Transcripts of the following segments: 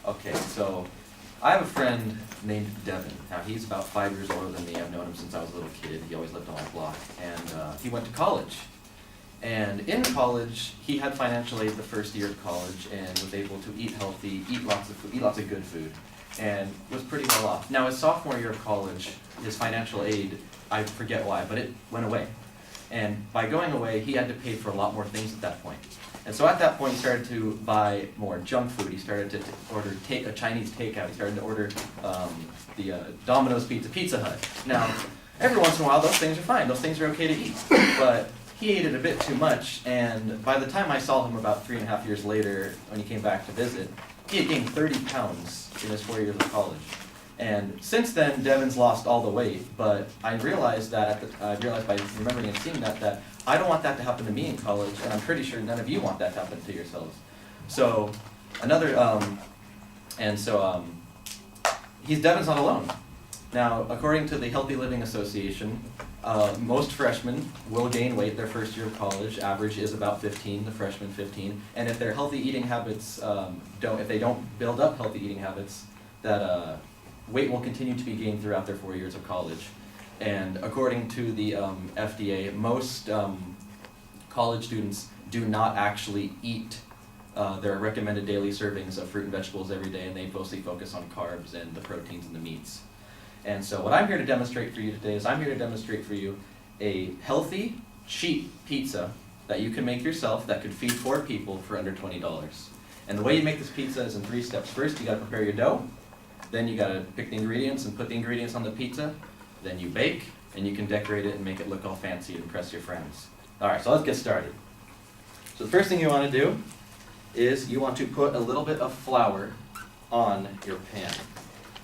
Okay, so I have a friend named Devin. Now, he's about 5 years older than me. I've known him since I was a little kid. He always lived on my block. And he went to college. And in college, he had financial aid the first year of college and was able to eat healthy, eat lots of food, eat lots of good food, and was pretty well off. Now, his sophomore year of college, his financial aid, I forget why, but it went away. And by going away, he had to pay for a lot more things at that point. And so at that point, he started to buy more junk food. He started to order a Chinese takeout. He started to order the Domino's Pizza, Pizza Hut. Now, every once in a while, those things are fine. Those things are okay to eat. But he ate it a bit too much, and by the time I saw him about 3.5 years later, when he came back to visit, he had gained 30 pounds in his 4 years of college. And since then, Devin's lost all the weight, but I realized that I realized by remembering and seeing that I don't want that to happen to me in college, and I'm pretty sure none of you want that to happen to yourselves. So Devin's not alone. Now, according to the Healthy Living Association, most freshmen will gain weight their first year of college. Average is about 15, the freshman 15. And if their healthy eating habits if they don't build up healthy eating habits, that weight will continue to be gained throughout their 4 years of college. And according to the FDA, most college students do not actually eat their recommended daily servings of fruit and vegetables every day, and they mostly focus on carbs and the proteins and the meats. And so what I'm here to demonstrate for you today is I'm here to demonstrate for you a healthy, cheap pizza that you can make yourself that could feed 4 people for under $20. And the way you make this pizza is in 3 steps. First, you gotta prepare your dough. Then you gotta pick the ingredients and put the ingredients on the pizza. Then you bake, and you can decorate it and make it look all fancy and impress your friends. All right, so let's get started. So the first thing you wanna do is you want to put a little bit of flour on your pan.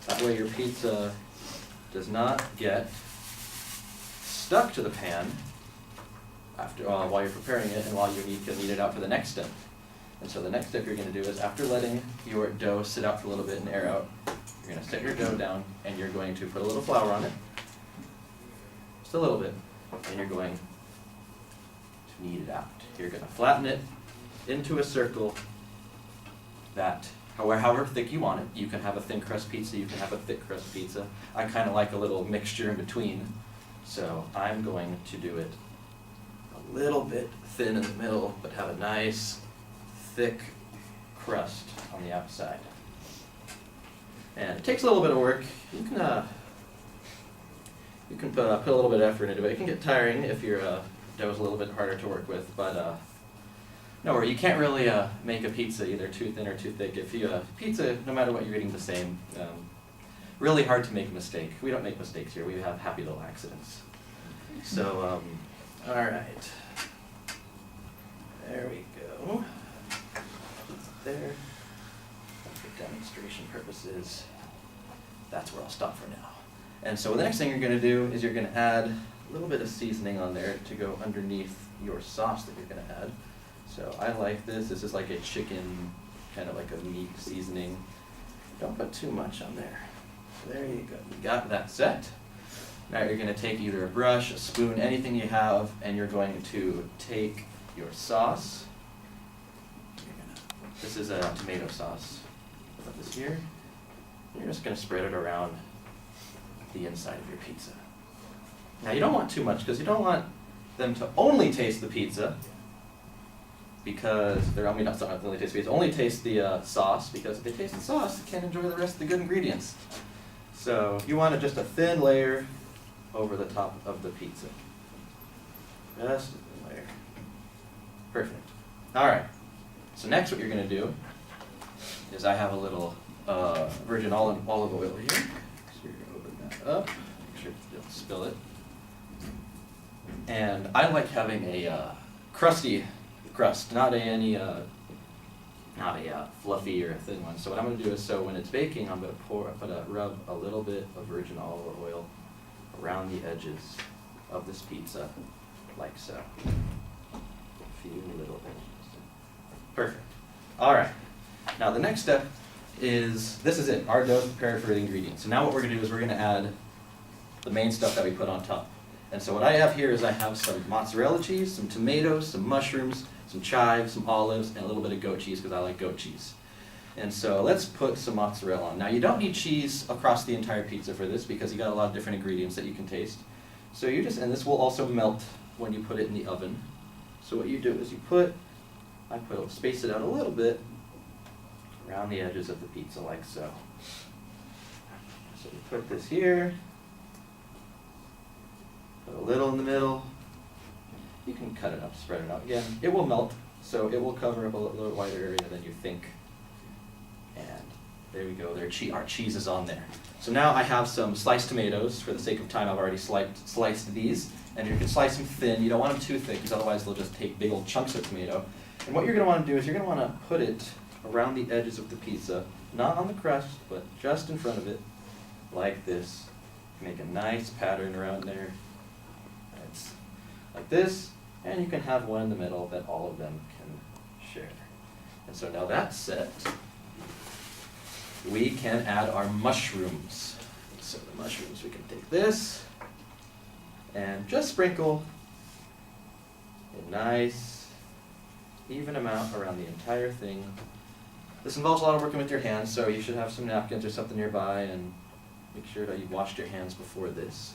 That way your pizza does not get stuck to the pan while you're preparing it and while you can knead it out for the next step. And so the next step you're going to do is after letting your dough sit out for a little bit and air out, you're going to set your dough down and you're going to put a little flour on it, just a little bit, and you're going to knead it out. You're going to flatten it into a circle that however thick you want it. You can have a thin crust pizza, you can have a thick crust pizza. I kind of like a little mixture in between, so I'm going to do it a little bit thin in the middle, but have a nice, thick crust on the outside. And it takes a little bit of work. You can put a little bit of effort into it. It can get tiring if your dough is a little bit harder to work with, but no worry, you can't really make a pizza either too thin or too thick. If you pizza, no matter what you're eating, the same. Really hard to make a mistake. We don't make mistakes here. We have happy little accidents. So, all right. There we go. There. For demonstration purposes, that's where I'll stop for now. And so the next thing you're going to do is you're going to add a little bit of seasoning on there to go underneath your sauce that you're going to add. So I like this. This is like a chicken, kind of like a meat seasoning. Don't put too much on there. There you go. You got that set. Now you're going to take either a brush, a spoon, anything you have, and you're going to take your sauce. This is a tomato sauce. Put this here. You're just going to spread it around the inside of your pizza. Now you don't want too much because you don't want them to only taste the pizza. Because they're only taste pizza. Only taste the sauce, because if they taste the sauce, they can't enjoy the rest of the good ingredients. So you want just a thin layer over the top of the pizza. Just a thin layer. Perfect. All right. So next, what you're going to do is I have a little virgin olive oil here. So you're going to open that up. Make sure you don't spill it. And I like having a crusty crust, not a fluffy or a thin one. So what I'm going to do is, so when it's baking, I'm going to rub a little bit of virgin olive oil around the edges of this pizza, like so. A few little edges. Perfect. All right. Now the next step is, this is it. Our dough is prepared for the ingredients. So now what we're going to do is we're going to add the main stuff that we put on top. And so what I have here is I have some mozzarella cheese, some tomatoes, some mushrooms, some chives, some olives, and a little bit of goat cheese because I like goat cheese. And so let's put some mozzarella on. Now you don't need cheese across the entire pizza for this because you got a lot of different ingredients that you can taste. So you just, and this will also melt when you put it in the oven. So what you do is space it out a little bit around the edges of the pizza like so. So you put this here, put a little in the middle. You can cut it up, spread it out again. It will melt, so it will cover up a little wider area than you think. And there we go, our cheese is on there. So now I have some sliced tomatoes. For the sake of time, I've already sliced these. And you can slice them thin. You don't want them too thick, because otherwise they'll just take big old chunks of tomato. And what you're going to want to do is you're going to want to put it around the edges of the pizza, not on the crust, but just in front of it, like this. Make a nice pattern around there. It's like this, and you can have one in the middle that all of them can share. And so now that's set, we can add our mushrooms. So the mushrooms, we can take this and just sprinkle a nice even amount around the entire thing. This involves a lot of working with your hands, so you should have some napkins or something nearby, and make sure that you've washed your hands before this.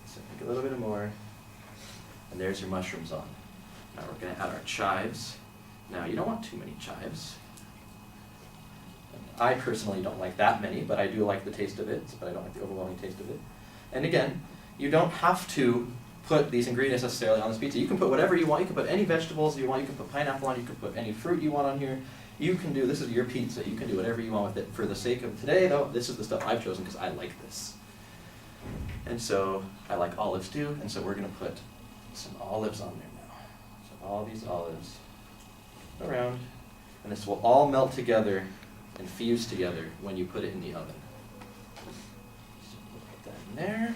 So make a little bit more, and there's your mushrooms on. Now we're going to add our chives. Now you don't want too many chives. I personally don't like that many, but I do like the taste of it, but I don't like the overwhelming taste of it. And again, you don't have to put these ingredients necessarily on this pizza. You can put whatever you want. You can put any vegetables you want. You can put pineapple on. You can put any fruit you want on here. You can do, this is your pizza. You can do whatever you want with it. For the sake of today, though, this is the stuff I've chosen because I like this. And so I like olives too, and so we're going to put some olives on there now. So all these olives around, and this will all melt together and fuse together when you put it in the oven. So we'll put that in there.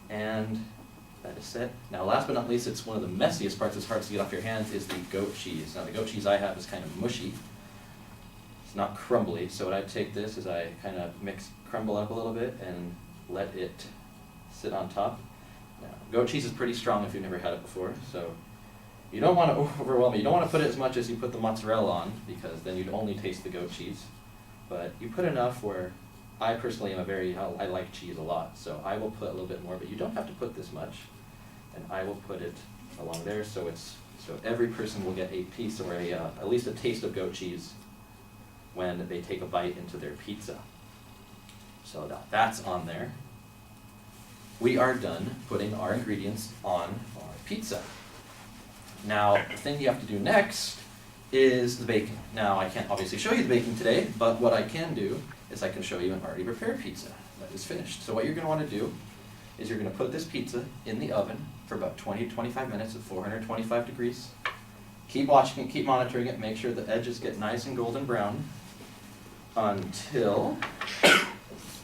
And that is set. Now last but not least, it's one of the messiest parts, it's hard to get off your hands, is the goat cheese. Now the goat cheese I have is kind of mushy. It's not crumbly, so what I take this is I kind of crumble up a little bit and let it sit on top. Now goat cheese is pretty strong if you've never had it before, so you don't want to overwhelm it. You don't want to put it as much as you put the mozzarella on, because then you'd only taste the goat cheese. But you put enough where I personally I like cheese a lot, so I will put a little bit more, but you don't have to put this much. And I will put it along there, so every person will get a piece or at least a taste of goat cheese when they take a bite into their pizza. So that's on there. We are done putting our ingredients on our pizza. Now, the thing you have to do next is the baking. Now, I can't obviously show you the baking today, but what I can do is I can show you an already prepared pizza that is finished. So what you're going to want to do is you're going to put this pizza in the oven for about 20 to 25 minutes at 425 degrees. Keep watching it, keep monitoring it, make sure the edges get nice and golden brown until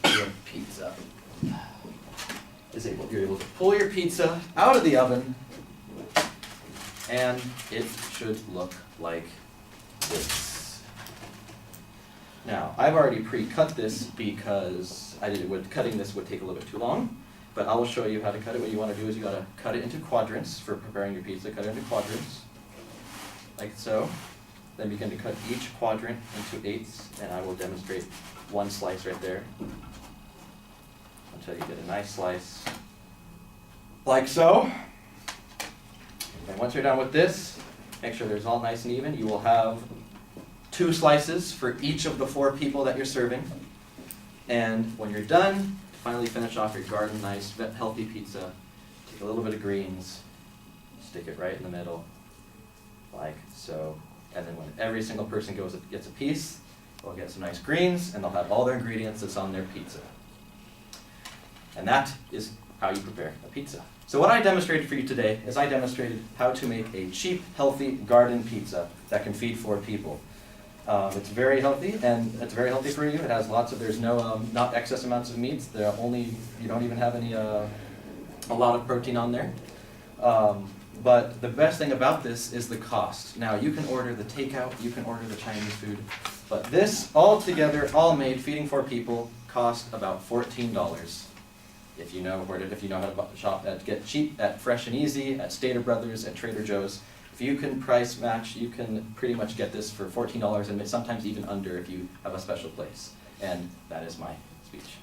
your pizza you're able to pull your pizza out of the oven, and it should look like this. Now, I've already pre-cut this because cutting this would take a little bit too long, but I will show you how to cut it. What you want to do is you got to cut it into quadrants for preparing your pizza. Cut it into quadrants, like so. Then begin to cut each quadrant into eighths, and I will demonstrate one slice right there until you get a nice slice, like so. And once you're done with this, make sure there's all nice and even. You will have 2 slices for each of the 4 people that you're serving. And when you're done, finally finish off your garden nice, healthy pizza, take a little bit of greens, stick it right in the middle, like so. And then when every single person gets a piece, they'll get some nice greens, and they'll have all their ingredients that's on their pizza. And that is how you prepare a pizza. So what I demonstrated for you today is I demonstrated how to make a cheap, healthy garden pizza that can feed 4 people. It's very healthy, and it's very healthy for you. It has there's no, not excess amounts of meats. You don't even have a lot of protein on there. But the best thing about this is the cost. Now, you can order the takeout, you can order the Chinese food, but this all together, all made, feeding 4 people, cost about $14. If you know how to shop get cheap at Fresh and Easy, at Stater Brothers, at Trader Joe's, if you can price match, you can pretty much get this for $14 and sometimes even under if you have a special place. And that is my speech.